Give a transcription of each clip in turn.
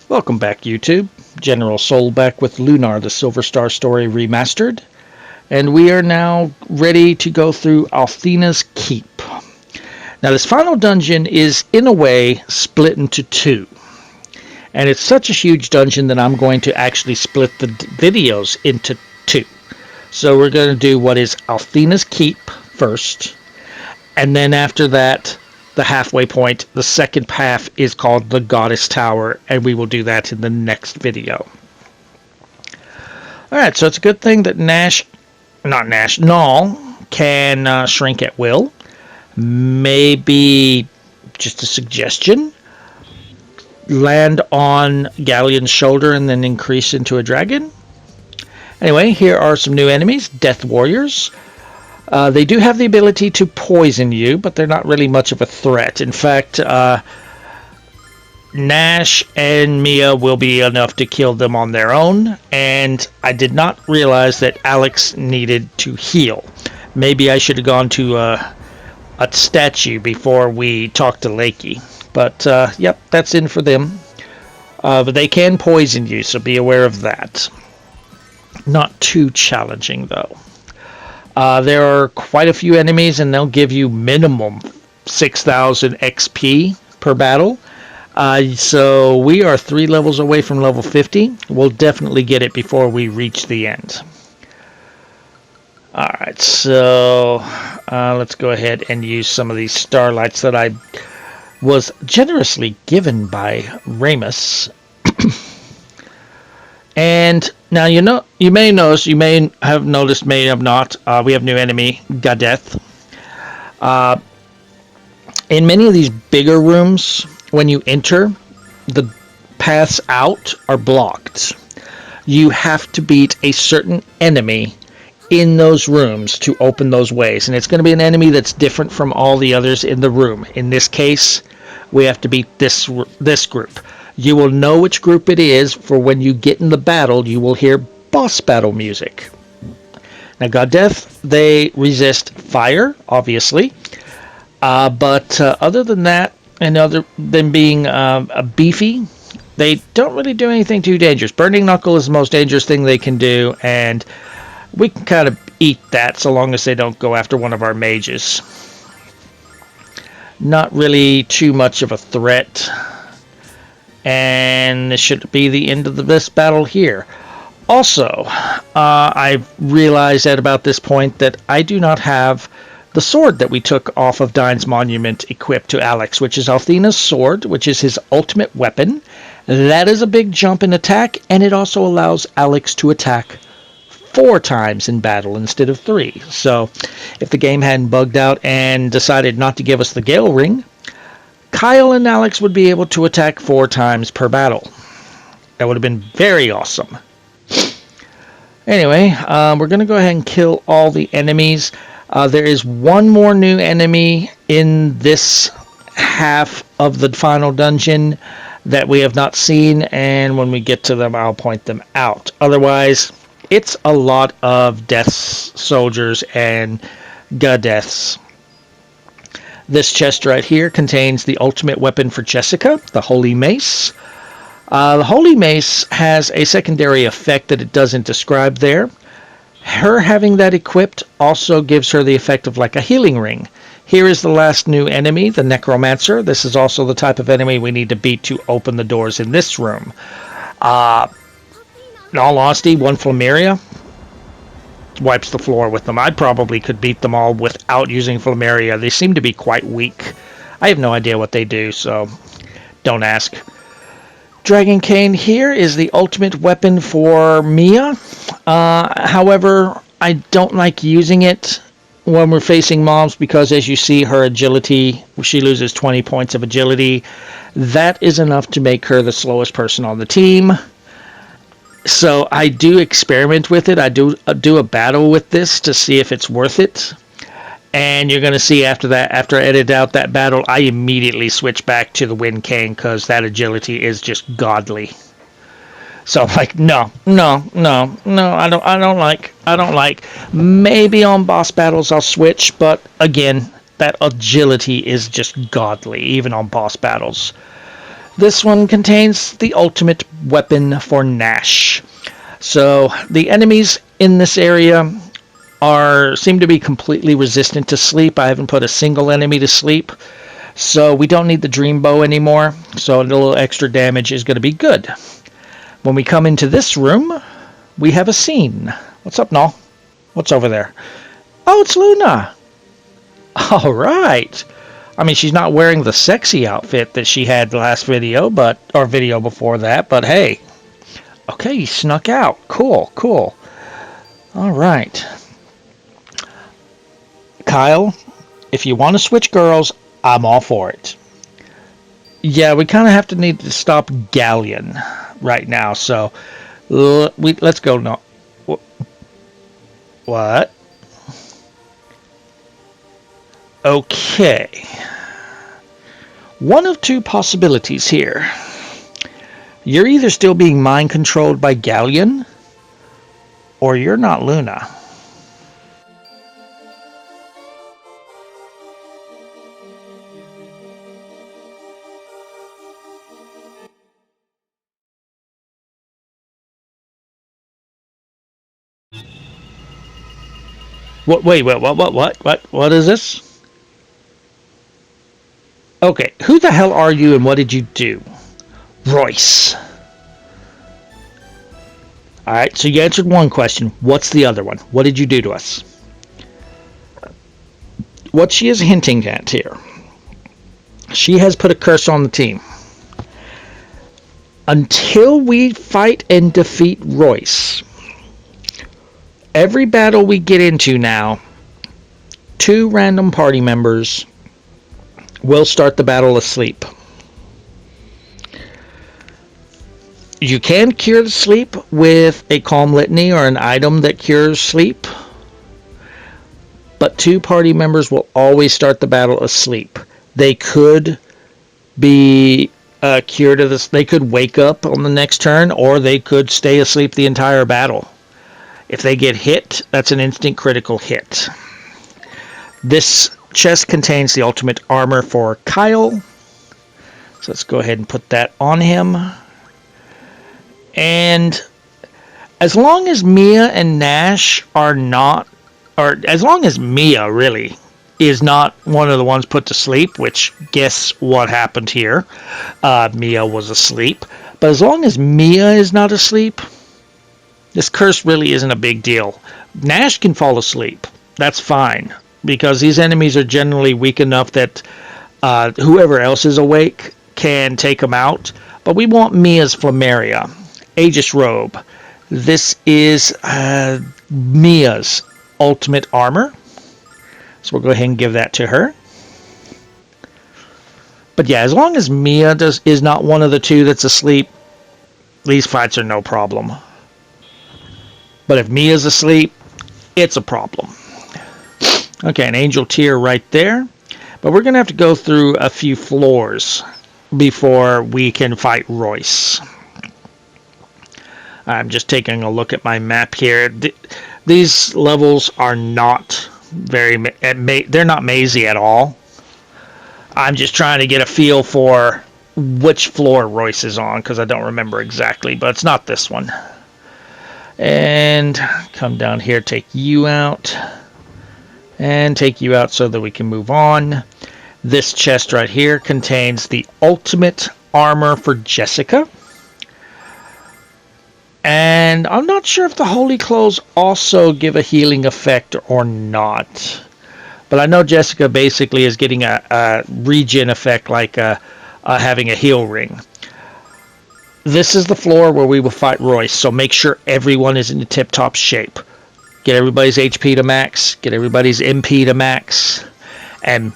Welcome back, YouTube. General Soul back with Lunar, the Silver Star story remastered. And we are now ready to go through Althena's Keep. Now, this final dungeon is, in a way, split into two. And it's such a huge dungeon that I'm going to actually split the videos into two. So we're going to do what is Althena's Keep first. And then after that, the halfway point, the second half is called the Goddess Tower, and we will do that in the next video. Alright, so it's a good thing that Null can shrink at will. Maybe, just a suggestion, land on Galleon's shoulder and then increase into a dragon. Anyway, here are some new enemies, Death Warriors. They do have the ability to poison you, but they're not really much of a threat. In fact, Nash and Mia will be enough to kill them on their own, and I did not realize that Alex needed to heal. Maybe I should have gone to a statue before we talked to Lakey. But, yep, that's in for them. But they can poison you, so be aware of that. Not too challenging, though. There are quite a few enemies, and they'll give you minimum 6,000 XP per battle. So we are 3 levels away from level 50. We'll definitely get it before we reach the end. Alright, so let's go ahead and use some of these starlights that I was generously given by Ramus. And now you may notice, you may have noticed, may have not, we have new enemy, Gadeth. In many of these bigger rooms, when you enter, the paths out are blocked. You have to beat a certain enemy in those rooms to open those ways. And it's going to be an enemy that's different from all the others in the room. In this case, we have to beat this group. You will know which group it is, for when you get in the battle, you will hear boss battle music. Now, Gadeth, they resist fire, obviously. But other than that, and other than being beefy, they don't really do anything too dangerous. Burning Knuckle is the most dangerous thing they can do, and we can kind of eat that so long as they don't go after one of our mages. Not really too much of a threat. And this should be the end of this battle here. Also, I've realized at about this point that I do not have the sword that we took off of Dine's monument equipped to Alex, which is Althena's sword, which is his ultimate weapon. That is a big jump in attack, and it also allows Alex to attack 4 times in battle instead of 3. So, if the game hadn't bugged out and decided not to give us the Gale Ring, Kyle and Alex would be able to attack 4 times per battle. That would have been very awesome. Anyway, we're going to go ahead and kill all the enemies. There is one more new enemy in this half of the final dungeon that we have not seen, and when we get to them, I'll point them out. Otherwise, it's a lot of Death's soldiers and Gadeths. This chest right here contains the ultimate weapon for Jessica, the Holy Mace. The Holy Mace has a secondary effect that it doesn't describe there. Her having that equipped also gives her the effect of like a healing ring. Here is the last new enemy, the Necromancer. This is also the type of enemy we need to beat to open the doors in this room. In all honesty, one Flameria wipes the floor with them. I probably could beat them all without using Flameria. They seem to be quite weak. I have no idea what they do, so don't ask. Dragon Cane here is the ultimate weapon for Mia. However, I don't like using it when we're facing mobs because, as you see, her agility, she loses 20 points of agility. That is enough to make her the slowest person on the team. So I do experiment with it. I do a battle with this to see if it's worth it. And you're going to see after that, after I edit out that battle, I immediately switch back to the Wind Cane because that agility is just godly. So I'm like, no, I don't like. Maybe on boss battles I'll switch, but again, that agility is just godly, even on boss battles. This one contains the ultimate weapon for Nash. So the enemies in this area seem to be completely resistant to sleep. I haven't put a single enemy to sleep. So we don't need the dream bow anymore. So a little extra damage is going to be good. When we come into this room, we have a scene. What's up, Null? What's over there? Oh, it's Luna. All right. I mean, she's not wearing the sexy outfit that she had last video, or video before that, but hey. Okay, you snuck out. Cool, cool. All right. Kyle, if you want to switch girls, I'm all for it. Yeah, we kind of need to stop Galleon right now, so let's go. No. What? Okay. One of two possibilities here. You're either still being mind controlled by Galleon, or you're not Luna. Wait, what is this? Okay, who the hell are you and what did you do? Royce. Alright, so you answered one question. What's the other one? What did you do to us? What she is hinting at here. She has put a curse on the team. Until we fight and defeat Royce, every battle we get into now, 2 random party members will start the battle asleep. You can cure the sleep with a calm litany or an item that cures sleep, but 2 party members will always start the battle asleep. They could be cured of this. They could wake up on the next turn, or they could stay asleep the entire battle. If they get hit, that's an instant critical hit. This chest contains the ultimate armor for Kyle. So let's go ahead and put that on him. And as long as Mia and Nash are not, or as long as Mia really is not one of the ones put to sleep, which guess what happened here? Mia was asleep. But as long as Mia is not asleep, this curse really isn't a big deal. Nash can fall asleep. That's fine, because these enemies are generally weak enough that whoever else is awake can take them out. But we want Mia's Flameria. Aegis Robe. This is Mia's ultimate armor. So we'll go ahead and give that to her. But yeah, as long as Mia is not one of the 2 that's asleep, these fights are no problem. But if Mia's asleep, it's a problem. Okay, an angel tier right there. But we're going to have to go through a few floors before we can fight Royce. I'm just taking a look at my map here. These levels are not they're not mazy at all. I'm just trying to get a feel for which floor Royce is on, because I don't remember exactly, but it's not this one. And come down here, take you out, and take you out so that we can move on. This chest right here contains the ultimate armor for Jessica. And I'm not sure if the holy clothes also give a healing effect or not. But I know Jessica basically is getting a regen effect, like having a heal ring. This is the floor where we will fight Royce, so make sure everyone is in tip-top shape. Get everybody's HP to max, get everybody's MP to max. And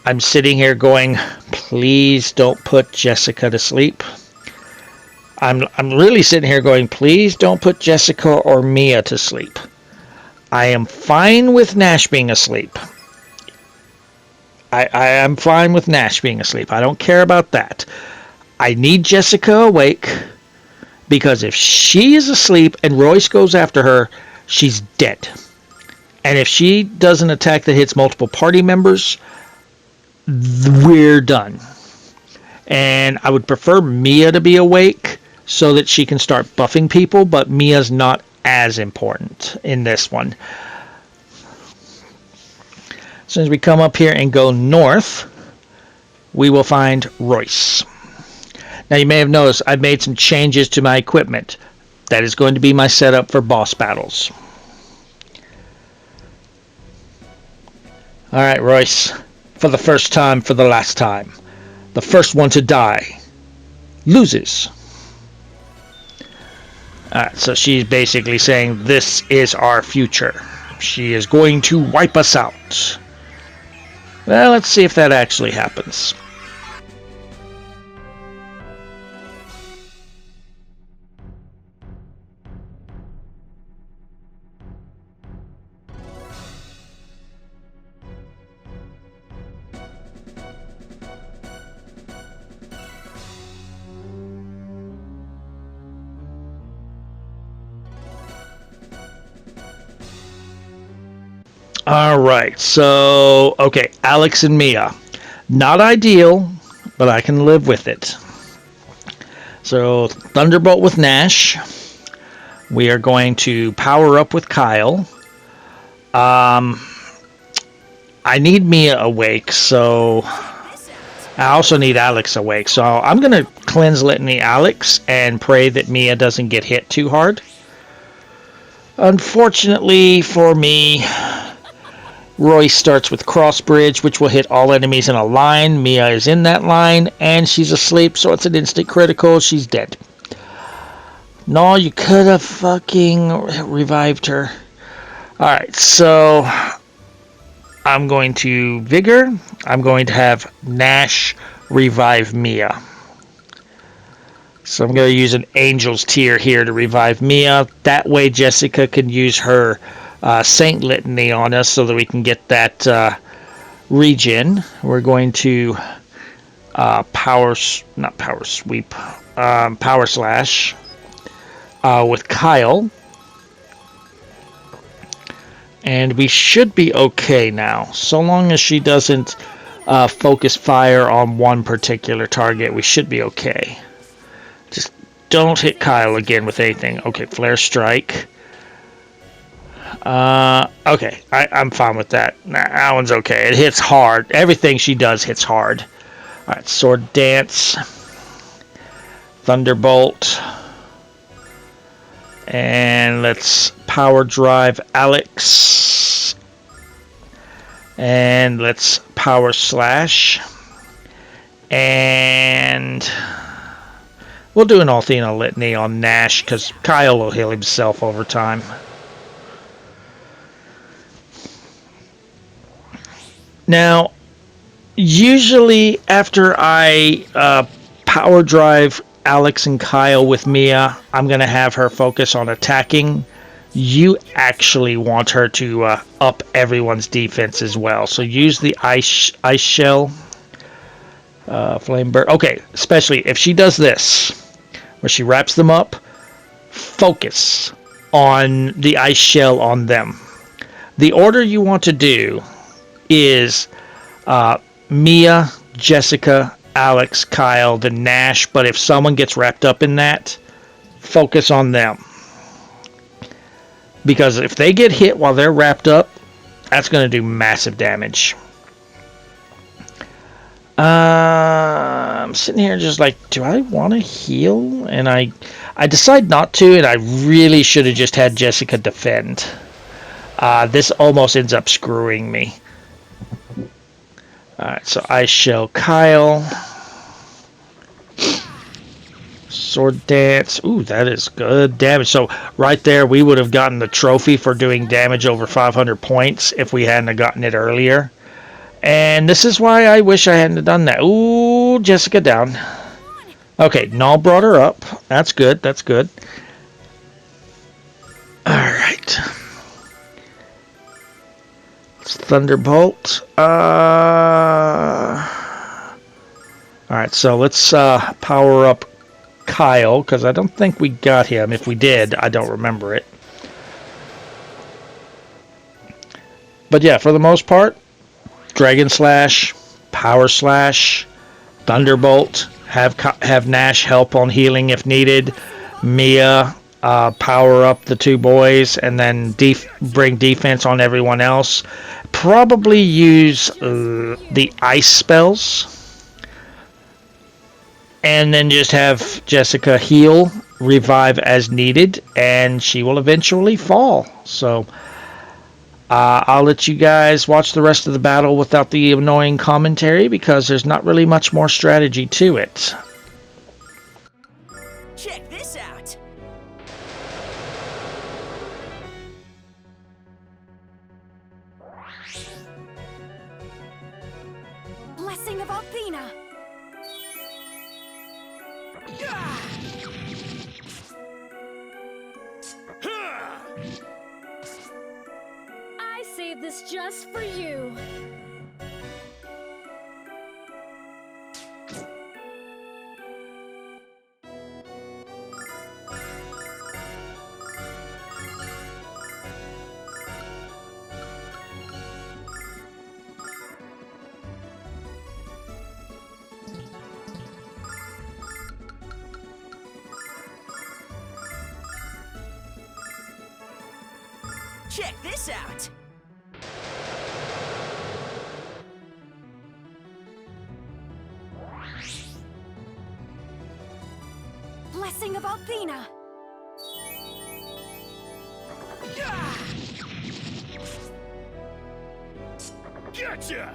I'm sitting here going, please don't put Jessica to sleep. I'm really sitting here going, please don't put Jessica or Mia to sleep. I am fine with Nash being asleep. I am fine with Nash being asleep. I don't care about that. I need Jessica awake, because if she is asleep and Royce goes after her, she's dead. And if she does an attack that hits multiple party members, we're done. And I would prefer Mia to be awake so that she can start buffing people, but Mia's not as important in this one. As soon as we come up here and go north, we will find Royce. Now you may have noticed I've made some changes to my equipment. That is going to be my setup for boss battles. Alright, Royce. For the first time, for the last time. The first one to die loses. Alright, so she's basically saying this is our future. She is going to wipe us out. Well, let's see if that actually happens. Alright, so, okay, Alex and Mia. Not ideal, but I can live with it. So, Thunderbolt with Nash. We are going to power up with Kyle. I need Mia awake, so I also need Alex awake. So I'm going to cleanse Litany Alex and pray that Mia doesn't get hit too hard. Unfortunately for me, Royce starts with Crossbridge, which will hit all enemies in a line. Mia is in that line, and she's asleep, so it's an instant critical. She's dead. No, you could have fucking revived her. Alright, so I'm going to Vigor. I'm going to have Nash revive Mia. So I'm going to use an Angel's Tear here to revive Mia. That way Jessica can use her Saint Litany on us so that we can get that regen. We're going to Power Slash with Kyle. And we should be okay now. So long as she doesn't focus fire on one particular target, we should be okay. Just don't hit Kyle again with anything. Okay, Flare Strike. Okay, I'm fine with that. Nah, that one's okay. It hits hard. Everything she does hits hard. Alright, Sword Dance. Thunderbolt. And let's Power Drive Alex. And let's Power Slash. And we'll do an Althena Litany on Nash because Kyle will heal himself over time. Now, usually after I Power Drive Alex and Kyle with Mia, I'm going to have her focus on attacking. You actually want her to up everyone's defense as well. So use the Ice Shell, Flame Burst. Okay, especially if she does this, where she wraps them up, focus on the Ice Shell on them. The order you want to do is Mia, Jessica, Alex, Kyle, then Nash, but if someone gets wrapped up in that, focus on them. Because if they get hit while they're wrapped up, that's going to do massive damage. I'm sitting here just like, do I want to heal? And I decide not to, and I really should have just had Jessica defend. This almost ends up screwing me. Alright, so Ice Shell Kyle. Sword Dance. Ooh, that is good damage. So right there, we would have gotten the trophy for doing damage over 500 points if we hadn't gotten it earlier. And this is why I wish I hadn't done that. Ooh, Jessica down. Okay, Null brought her up. That's good, that's good. Alright. Thunderbolt. Alright, so let's power up Kyle, because I don't think we got him. If we did, I don't remember it. But yeah, for the most part, Dragon Slash, Power Slash, Thunderbolt, Have Nash help on healing if needed. Mia power up the two boys, and then bring defense on everyone else. Probably use the ice spells, and then just have Jessica heal, revive as needed, and she will eventually fall. So I'll let you guys watch the rest of the battle without the annoying commentary because there's not really much more strategy to it. Check this out. Blessing of Althena. I saved this just for you. Check this out. Blessing of Althena. Gotcha!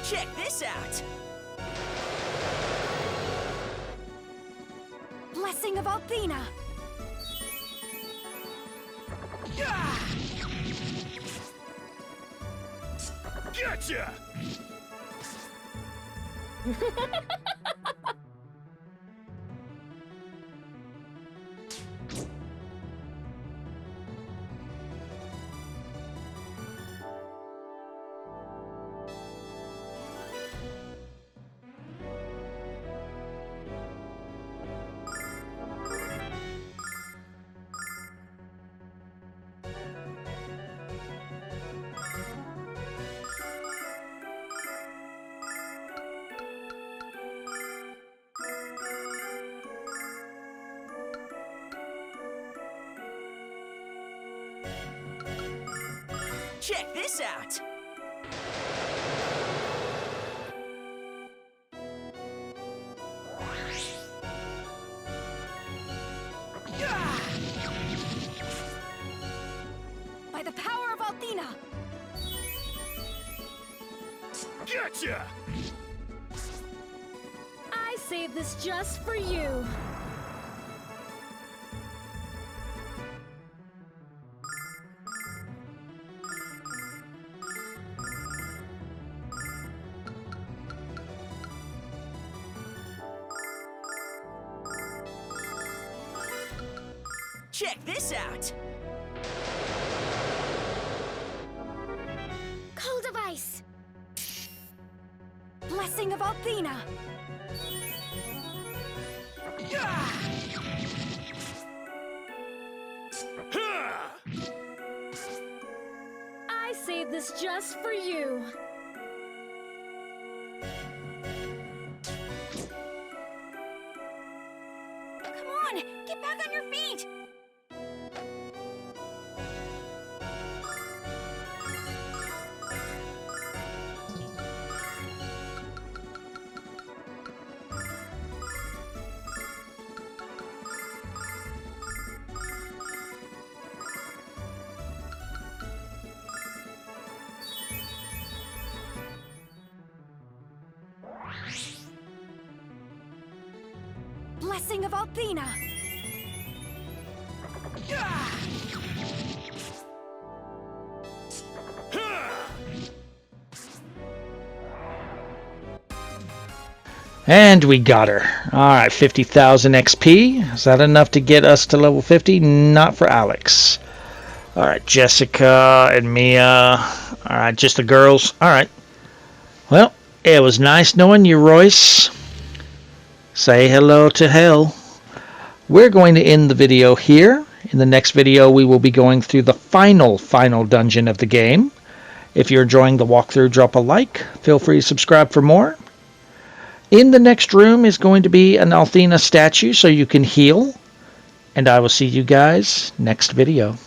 Check this out. Blessing of Althena. Gotcha! Check this out. By the power of Althena. Gotcha! I saved this just for you. Check this out. Cold of Ice. Blessing of Althena. I saved this just for you. Come on, get back on your feet. Blessing of Althena. And we got her. Alright, 50,000 XP. Is that enough to get us to level 50? Not for Alex. Alright, Jessica and Mia. Alright, just the girls. Alright. Well, it was nice knowing you, Royce. Say hello to hell. We're going to end the video here. In the next video, we will be going through the final dungeon of the game. If you're enjoying the walkthrough, drop a like. Feel free to subscribe for more. In the next room is going to be an Althena statue so you can heal. And I will see you guys next video.